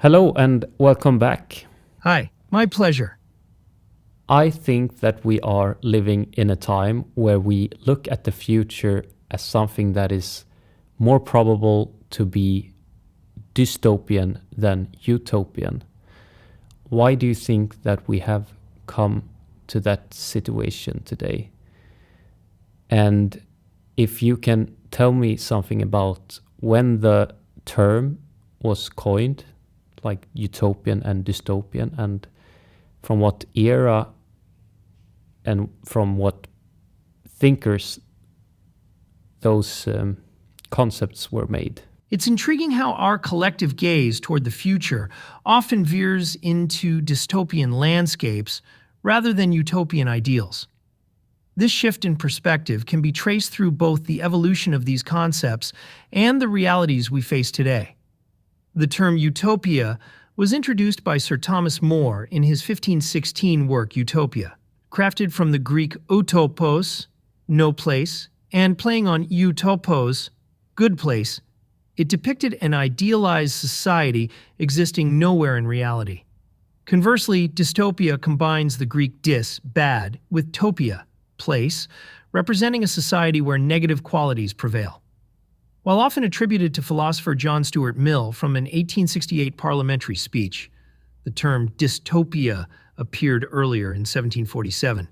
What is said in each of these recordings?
Hello and welcome back. Hi, my pleasure. I think that we are living in a time where we look at the future as something that is more probable to be dystopian than utopian. Why do you think that we have come to that situation today? And if you can tell me something about when the term was coined, like utopian and dystopian, and from what era and from what thinkers those concepts were made. It's intriguing how our collective gaze toward the future often veers into dystopian landscapes rather than utopian ideals. This shift in perspective can be traced through both the evolution of these concepts and the realities we face today. The term utopia was introduced by Sir Thomas More in his 1516 work Utopia, crafted from the Greek utopos, no place, and playing on utopos, good place. It depicted an idealized society existing nowhere in reality. Conversely, dystopia combines the Greek dys, bad, with topia, place, representing a society where negative qualities prevail. While often attributed to philosopher John Stuart Mill from an 1868 parliamentary speech, the term dystopia appeared earlier in 1747,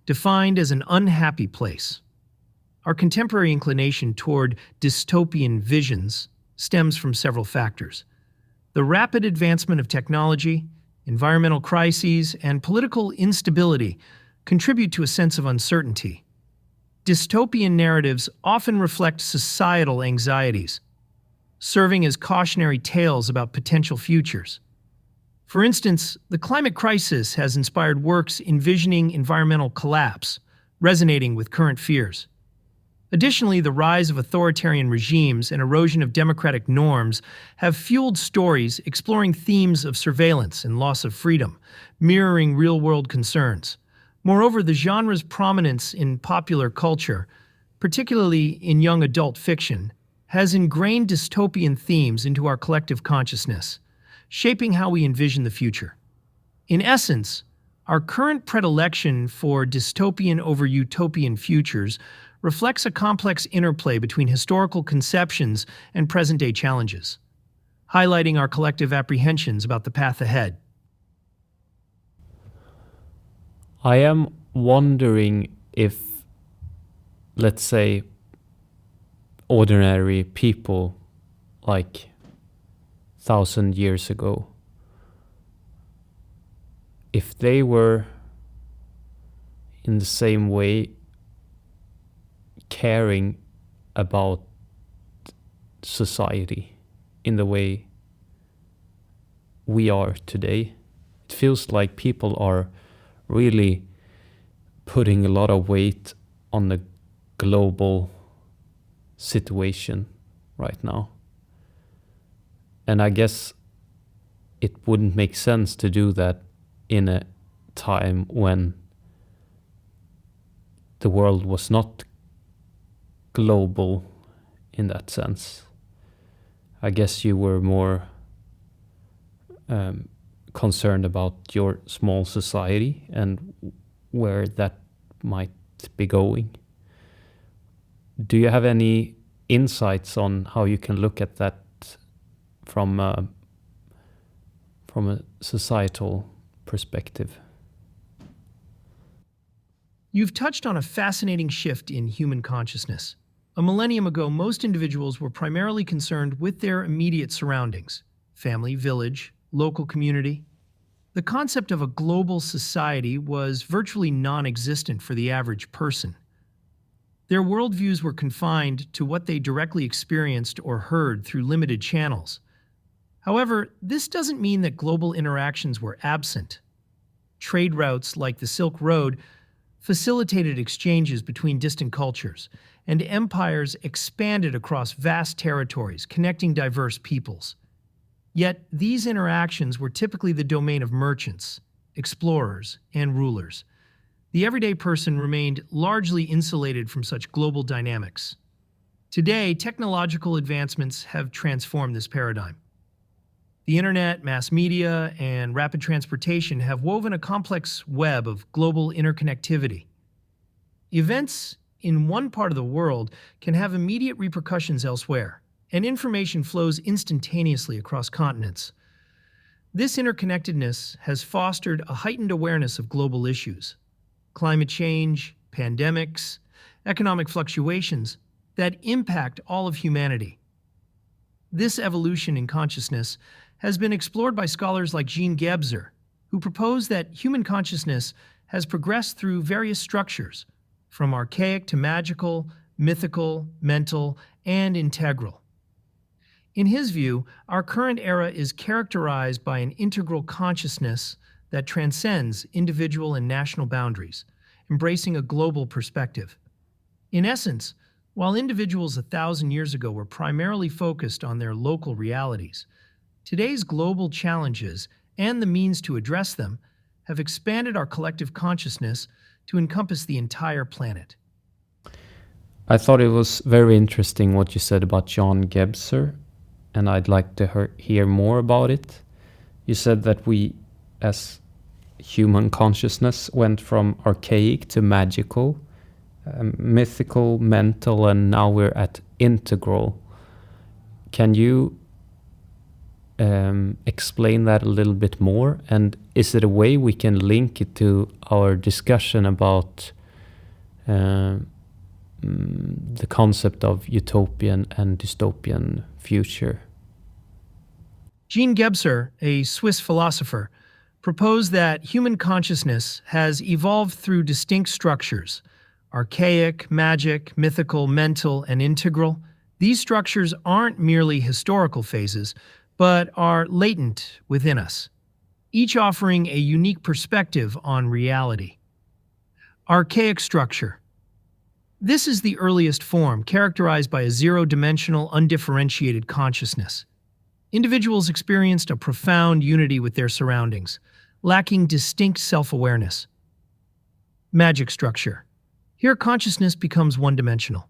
defined as an unhappy place. Our contemporary inclination toward dystopian visions stems from several factors. The rapid advancement of technology, environmental crises, and political instability contribute to a sense of uncertainty. Dystopian narratives often reflect societal anxieties, serving as cautionary tales about potential futures. For instance, the climate crisis has inspired works envisioning environmental collapse, resonating with current fears. Additionally, the rise of authoritarian regimes and erosion of democratic norms have fueled stories exploring themes of surveillance and loss of freedom, mirroring real-world concerns. Moreover, the genre's prominence in popular culture, particularly in young adult fiction, has ingrained dystopian themes into our collective consciousness, shaping how we envision the future. In essence, our current predilection for dystopian over utopian futures reflects a complex interplay between historical conceptions and present-day challenges, highlighting our collective apprehensions about the path ahead. I am wondering if, let's say, ordinary people like 1,000 years ago, if they were in the same way caring about society in the way we are today. It feels like people are really putting a lot of weight on the global situation right now. And I guess it wouldn't make sense to do that in a time when the world was not global in that sense. I guess you were more concerned about your small society and where that might be going. Do you have any insights on how you can look at that from a societal perspective? You've touched on a fascinating shift in human consciousness. A millennium ago, most individuals were primarily concerned with their immediate surroundings: family, village, local community. The concept of a global society was virtually non-existent for the average person. Their worldviews were confined to what they directly experienced or heard through limited channels. However, this doesn't mean that global interactions were absent. Trade routes like the Silk Road facilitated exchanges between distant cultures, and empires expanded across vast territories, connecting diverse peoples. Yet, these interactions were typically the domain of merchants, explorers, and rulers. The everyday person remained largely insulated from such global dynamics. Today, technological advancements have transformed this paradigm. The internet, mass media, and rapid transportation have woven a complex web of global interconnectivity. Events in one part of the world can have immediate repercussions elsewhere, and information flows instantaneously across continents. This interconnectedness has fostered a heightened awareness of global issues, climate change, pandemics, economic fluctuations that impact all of humanity. This evolution in consciousness has been explored by scholars like Jean Gebser, who propose that human consciousness has progressed through various structures, from archaic to magical, mythical, mental, and integral. In his view, our current era is characterized by an integral consciousness that transcends individual and national boundaries, embracing a global perspective. In essence, while individuals 1,000 years ago were primarily focused on their local realities, today's global challenges and the means to address them have expanded our collective consciousness to encompass the entire planet. I thought it was very interesting what you said about John Gebser, and I'd like to hear more about it. You said that we, as human consciousness, went from archaic to magical, mythical, mental, and now we're at integral. Can you explain that a little bit more? And is it a way we can link it to our discussion about the concept of utopian and dystopian future? Jean Gebser, a Swiss philosopher, proposed that human consciousness has evolved through distinct structures: archaic, magic, mythical, mental, and integral. These structures aren't merely historical phases, but are latent within us, each offering a unique perspective on reality. Archaic structure. This is the earliest form, characterized by a zero-dimensional, undifferentiated consciousness. Individuals experienced a profound unity with their surroundings, lacking distinct self-awareness. Magic structure. Here, consciousness becomes one-dimensional.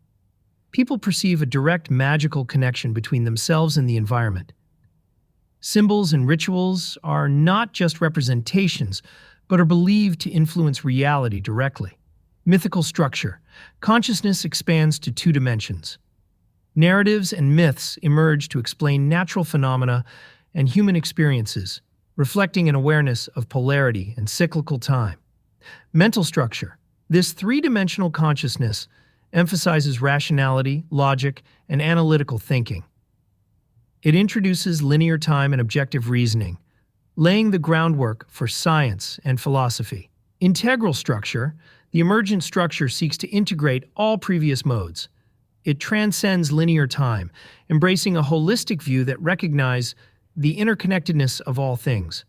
People perceive a direct magical connection between themselves and the environment. Symbols and rituals are not just representations, but are believed to influence reality directly. Mythical structure. Consciousness expands to two dimensions. Narratives and myths emerge to explain natural phenomena and human experiences, reflecting an awareness of polarity and cyclical time. Mental structure. This three-dimensional consciousness emphasizes rationality, logic, and analytical thinking. It introduces linear time and objective reasoning, laying the groundwork for science and philosophy. Integral structure. The emergent structure seeks to integrate all previous modes. It transcends linear time, embracing a holistic view that recognizes the interconnectedness of all things.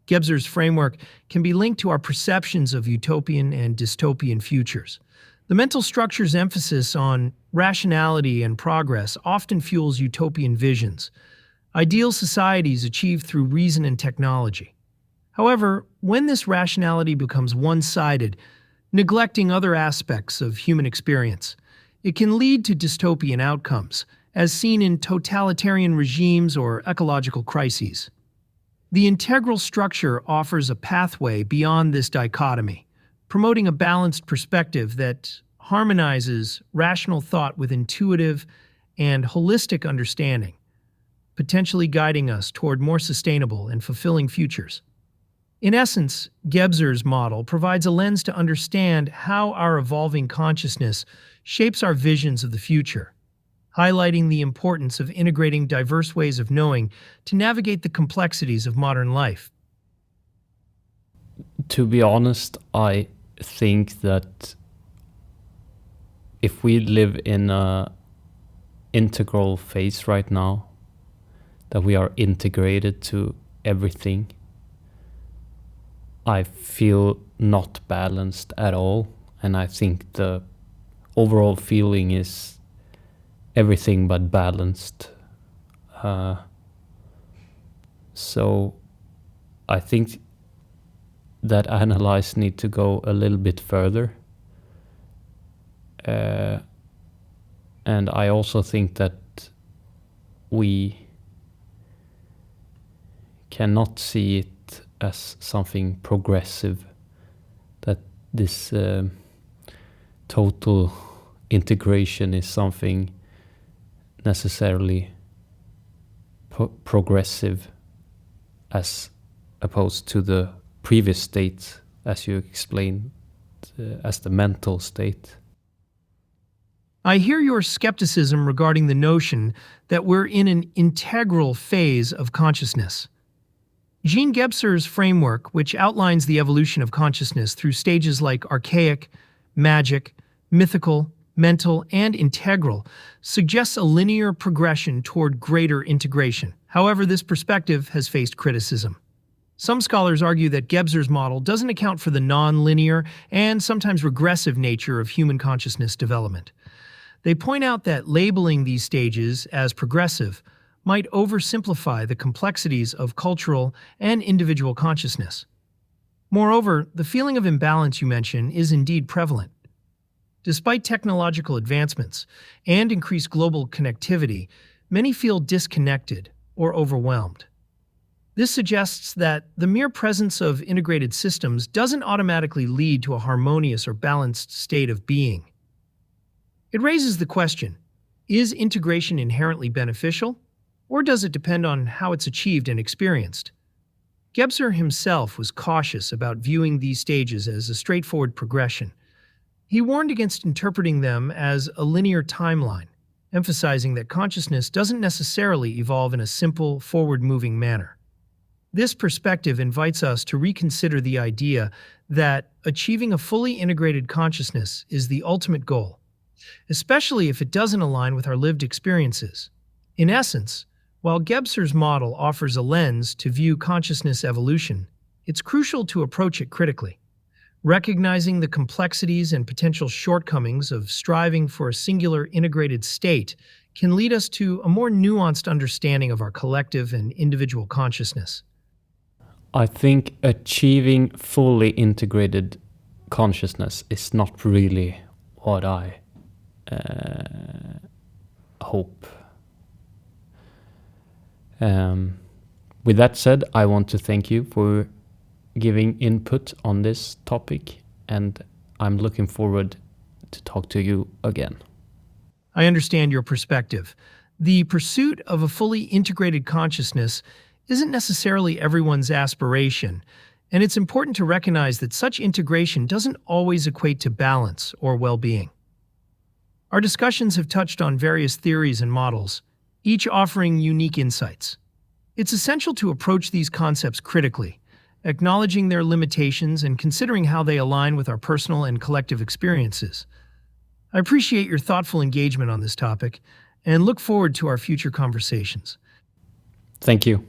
Gebser's framework can be linked to our perceptions of utopian and dystopian futures. The mental structure's emphasis on rationality and progress often fuels utopian visions, ideal societies achieved through reason and technology. However, when this rationality becomes one-sided, neglecting other aspects of human experience, it can lead to dystopian outcomes, as seen in totalitarian regimes or ecological crises. The integral structure offers a pathway beyond this dichotomy, promoting a balanced perspective that harmonizes rational thought with intuitive and holistic understanding, potentially guiding us toward more sustainable and fulfilling futures. In essence, Gebser's model provides a lens to understand how our evolving consciousness shapes our visions of the future, highlighting the importance of integrating diverse ways of knowing to navigate the complexities of modern life. To be honest, I think that if we live in a integral phase right now, that we are integrated to everything, I feel not balanced at all, and I think the overall feeling is everything but balanced. So I think that analyze need to go a little bit further. And I also think that we cannot see it as something progressive, that this total integration is something necessarily progressive as opposed to the previous state, as you explained, as the mental state. I hear your skepticism regarding the notion that we're in an integral phase of consciousness. Jean Gebser's framework, which outlines the evolution of consciousness through stages like archaic, magic, mythical, mental, and integral, suggests a linear progression toward greater integration. However, this perspective has faced criticism. Some scholars argue that Gebser's model doesn't account for the non-linear and sometimes regressive nature of human consciousness development. They point out that labeling these stages as progressive might oversimplify the complexities of cultural and individual consciousness. Moreover, the feeling of imbalance you mention is indeed prevalent. Despite technological advancements and increased global connectivity, many feel disconnected or overwhelmed. This suggests that the mere presence of integrated systems doesn't automatically lead to a harmonious or balanced state of being. It raises the question, is integration inherently beneficial, or does it depend on how it's achieved and experienced? Gebser himself was cautious about viewing these stages as a straightforward progression. He warned against interpreting them as a linear timeline, emphasizing that consciousness doesn't necessarily evolve in a simple, forward-moving manner. This perspective invites us to reconsider the idea that achieving a fully integrated consciousness is the ultimate goal, especially if it doesn't align with our lived experiences. In essence, while Gebser's model offers a lens to view consciousness evolution, it's crucial to approach it critically. Recognizing the complexities and potential shortcomings of striving for a singular integrated state can lead us to a more nuanced understanding of our collective and individual consciousness. I think achieving fully integrated consciousness is not really what I hope. With that said, I want to thank you for giving input on this topic, and I'm looking forward to talk to you again. I understand your perspective. The pursuit of a fully integrated consciousness isn't necessarily everyone's aspiration, and it's important to recognize that such integration doesn't always equate to balance or well-being. Our discussions have touched on various theories and models, each offering unique insights. It's essential to approach these concepts critically, acknowledging their limitations and considering how they align with our personal and collective experiences. I appreciate your thoughtful engagement on this topic and look forward to our future conversations. Thank you.